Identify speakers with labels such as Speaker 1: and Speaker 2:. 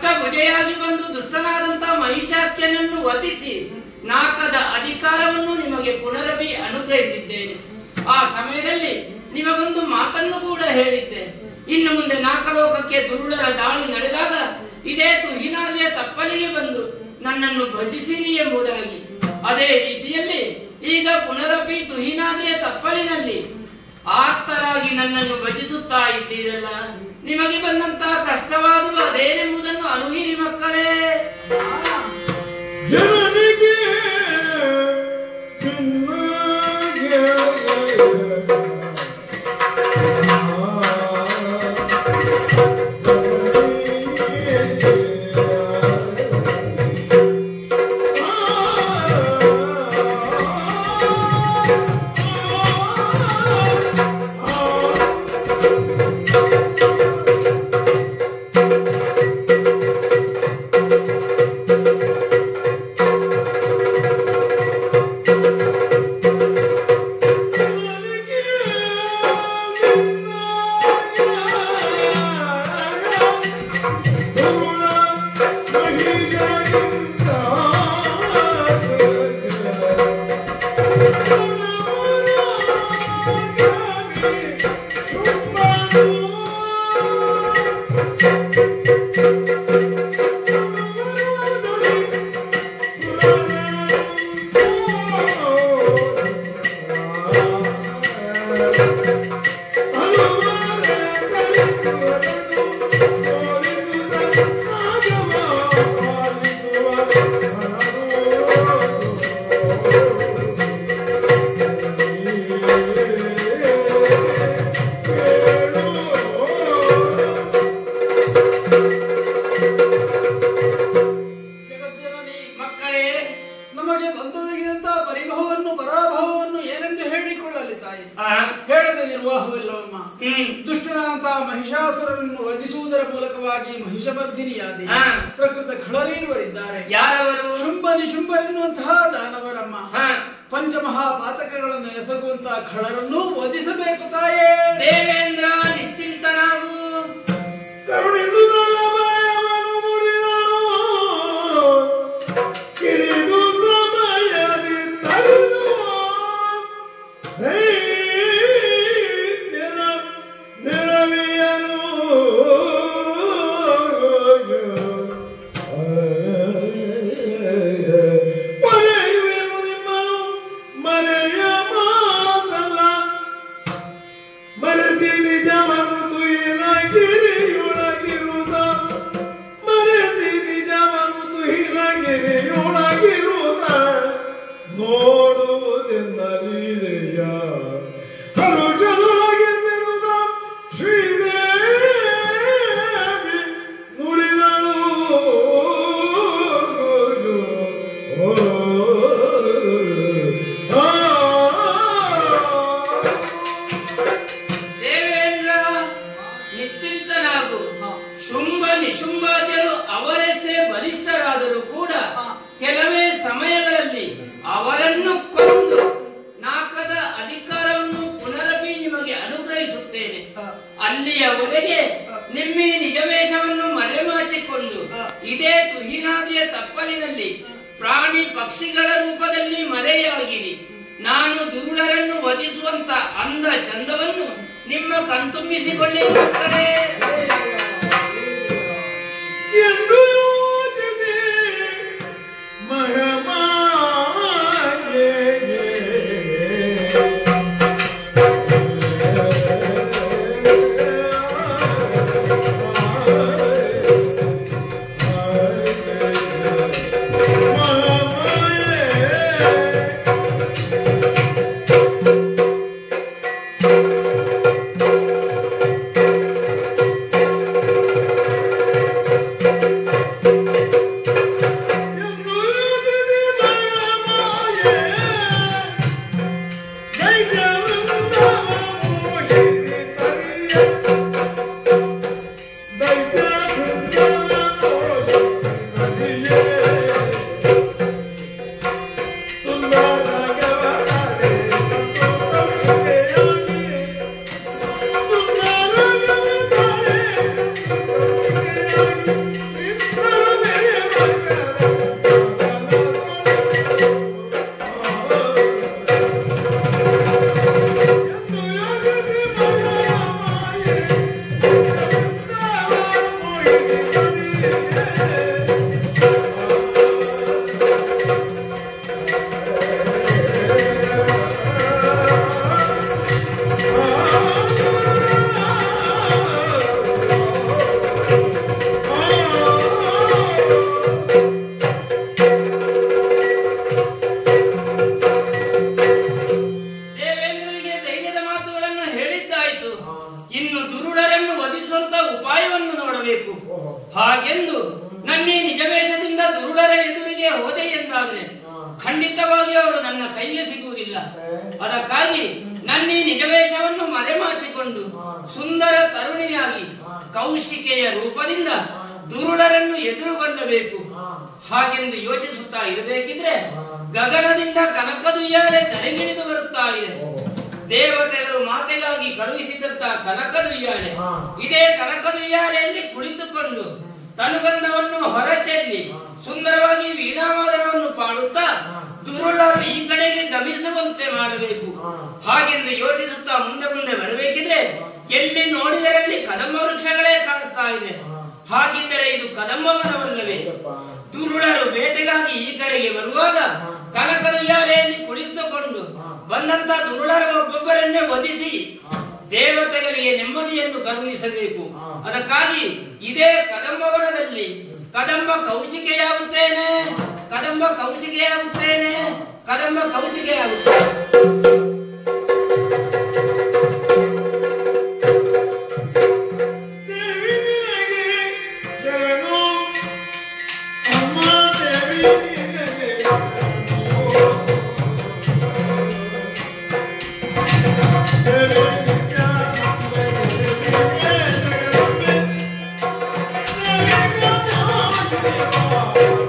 Speaker 1: ಅಷ್ಟಭುಜೆಯಾಗಿ ಬಂದು ದುಷ್ಟನಾದಂತಹ ಮಹಿಷಾಕ್ಯನನ್ನು ವಧಿಸಿ ನಾಕದ ಅಧಿಕಾರವನ್ನು ನಿಮಗೆ ಪುನರಪಿ ಅನುಗ್ರಹಿಸಿದ್ದೇನೆ. ಆ ಸಮಯದಲ್ಲಿ ನಿಮಗೊಂದು ಮಾತನ್ನು ಕೂಡ ಹೇಳಿದ್ದೆ. ಇನ್ನು ಮುಂದೆ ನಾಕಲೋಕಕ್ಕೆ ದುರುಳರ ದಾಳಿ ನಡೆದಾಗ ಇದೇ ತುಹಿನಾದಿಯ ತಪ್ಪಲಿಗೆ ಬಂದು ನನ್ನನ್ನು ಭಜಿಸಿರಿ ಎಂಬುದಾಗಿ. ಅದೇ ರೀತಿಯಲ್ಲಿ ಈಗ ಪುನರಪಿ ತುಹಿನಾದಿಯ ತಪ್ಪಲಿನಲ್ಲಿ ಆಪ್ತರಾಗಿ ನನ್ನನ್ನು ಭಜಿಸುತ್ತಾ ಇದ್ದೀರಲ್ಲ, ನಿಮಗೆ ಬಂದಂತಹ ಕಷ್ಟವಾದರೂ ಅದೇನೆಂಬುದನ್ನು ಅನುಹಿರಿ ಮಕ್ಕಳೇ.
Speaker 2: ಜನನಿಗೆ
Speaker 3: ದುಷ್ಟನಾದಂತಹ ಮಹಿಷಾಸುರನನ್ನು ವಧಿಸುವುದರ ಮೂಲಕವಾಗಿ ಮಹಿಷಮರ್ಧಿನಿಯಾದಿ ಪ್ರಕೃತ ಖಳರೀರುವರಿದ್ದಾರೆ.
Speaker 1: ಯಾರವರು?
Speaker 3: ಶುಂಭ ನಿಶುಂಭರೆನ್ನುವಂತಹ ದಾನವರಮ್ಮ. ಪಂಚಮಹಾಪಾತಕಗಳನ್ನು ಎಸಗುವಂತಹ ಖಳರನ್ನು ವಧಿಸಬೇಕು ತಾಯೇ.
Speaker 1: ದೇವೇಂದ್ರ ನಿಶ್ಚಿಂತನಾಗು.
Speaker 2: ಕರುಣಿಸುವುದಲ್ಲ ಭಯವನ್ನು ನುಡಿದಳು ಕಿರಿದು ಸಮಯದಿ ತಡೆದು ನೆರವಿಯನು ಮರೆಯುವೆನು ನಿಮ್ಮನು ಮರೆಯ ಮಾತಲ್ಲ ಮರೆಸಿ ನಿಜ ಮರುತು ಹಿರಗಿರಿಯೊಳಗಿರುತ್ತ ಮರೆಸಿ ನಿಜ ಮರುತು ಹಿರಗಿರಿಯೊಳಗಿರುತ್ತ ನೋಡುವುದೆನ್ನ ಲೀಲೆಯ ಹರುಷದೊಳಗೆಂದಿರುತ್ತ ಶ್ರೀದೇವಿ ನುಡಿದಳು.
Speaker 1: ನಿಶ್ಚಿಂತನಾಗು. ಶುಂಭ ನಿಶುಂಭಾದ್ಯರು ಅವರೆಷ್ಟೇ ಬಲಿಷ್ಠರಾದರೂ ಕೂಡ ಕೆಲವೇ ಸಮಯಗಳಲ್ಲಿ ಅವರನ್ನು ಕೊಂದು ನಾಕದ ಅಧಿಕಾರವನ್ನು ಪುನರಪಿ ನಿಮಗೆ ಅನುಗ್ರಹಿಸುತ್ತೇನೆ. ಅಲ್ಲಿಯವರೆಗೆ ನಿಮ್ಮಿ ನಿಜವೇಷವನ್ನು ಮರೆಮಾಚಿಕೊಂಡು ಇದೇ ತುಹಿನಾದಿಯ ತಪ್ಪಲಿನಲ್ಲಿ ಪ್ರಾಣಿ ಪಕ್ಷಿಗಳ ರೂಪದಲ್ಲಿ ಮರೆಯಾಗಿರಿ. ನಾನು ದುರುಳರನ್ನು ವಧಿಸುವಂತ ಅಂದ ಚಂದವನ್ನು ನಿಮ್ಮ ಕಣ್ತುಂಬಿಸಿಕೊಳ್ಳಿ ಮಕ್ಕಳೇ
Speaker 2: ಎಂದು ಯೋಚಿಸಿ ಮಹಮಾಯೆ
Speaker 1: ಹಾಗೆಂದು ನನ್ನೇ ನಿಜವೇಷದಿಂದ ದುರುಳರ ಎದುರಿಗೆ ಹೋದೆ ಎಂದಾದ್ರೆ ಖಂಡಿತವಾಗಿ ಅವರು ನನ್ನ ಕೈಗೆ ಸಿಗುವುದಿಲ್ಲ. ಅದಕ್ಕಾಗಿ ನನ್ನೀ ನಿಜವೇಷವನ್ನು ಮರೆಮಾಚಿಕೊಂಡು ಸುಂದರ ತರುಣಿಯಾಗಿ ಕೌಶಿಕೆಯ ರೂಪದಿಂದ ದುರುಳರನ್ನು ಎದುರುಗೊಳ್ಳಬೇಕು. ಹಾಗೆಂದು ಯೋಚಿಸುತ್ತಾ ಇರಬೇಕಿದ್ರೆ ಗಗನದಿಂದ ಕನಕದುಯ್ಯಾಲೆ ತಲೆಗಿಳಿದು ಬರುತ್ತಾ ಇದೆ. ದೇವತೆಗಳು ಮಾತೆಗಾಗಿ ಕಳುಹಿಸಿದಂತ ಕನಕದುಯ್ಯಾಲೆ. ಇದೇ ಕನಕದುಯ್ಯಾಲೆಯಲ್ಲಿ ಕುಳಿತುಕೊಂಡು ತನುಗಂಧವನ್ನು ಹೊರಚೆಲ್ಲಿ ಸುಂದರವಾಗಿ ವೀಣಾವಾದನವನ್ನು ಪಾಡುತ್ತಾ ದುರುಳರು ಈ ಕಡೆಗೆ ಗಮಿಸುವಂತೆ ಮಾಡಬೇಕು. ಹಾಗೆಂದು ಯೋಚಿಸುತ್ತಾ ಮುಂದೆ ಮುಂದೆ ಬರಬೇಕಿದ್ರೆ ಎಲ್ಲಿ ನೋಡಿದರಲ್ಲಿ ಕದಂಬ ವೃಕ್ಷಗಳೇ ಕಾಣುತ್ತಾ ಇದೆ. ಹಾಗಿದ್ದರೆ ಇದು ಕದಂಬವನವಲ್ಲವೇ? ದುರುಳರು ಬೇಟೆಗಾಗಿ ಈ ಕಡೆಗೆ ಬರುವಾಗ ಕನಕದುಯ್ಯಾಲೆಯಲ್ಲಿ ಕುಳಿತುಕೊಂಡು ಬಂದಂತ ದುರುಳರ ಒಬ್ಬೊಬ್ಬರನ್ನೇ ವಧಿಸಿ ದೇವತೆಗಳಿಗೆ ನೆಮ್ಮದಿಯನ್ನು ಕರುಣಿಸಬೇಕು. ಅದಕ್ಕಾಗಿ ಇದೇ ಕದಂಬವನದಲ್ಲಿ ಕದಂಬ ಕೌಶಿಕೆಯಾಗುತ್ತೇನೆ, ಕದಂಬ ಕೌಶಿಕೆಯಾಗುತ್ತೇನೆ, ಕದಂಬ ಕೌಶಿಕೆಯಾಗುತ್ತೇನೆ.
Speaker 2: Oh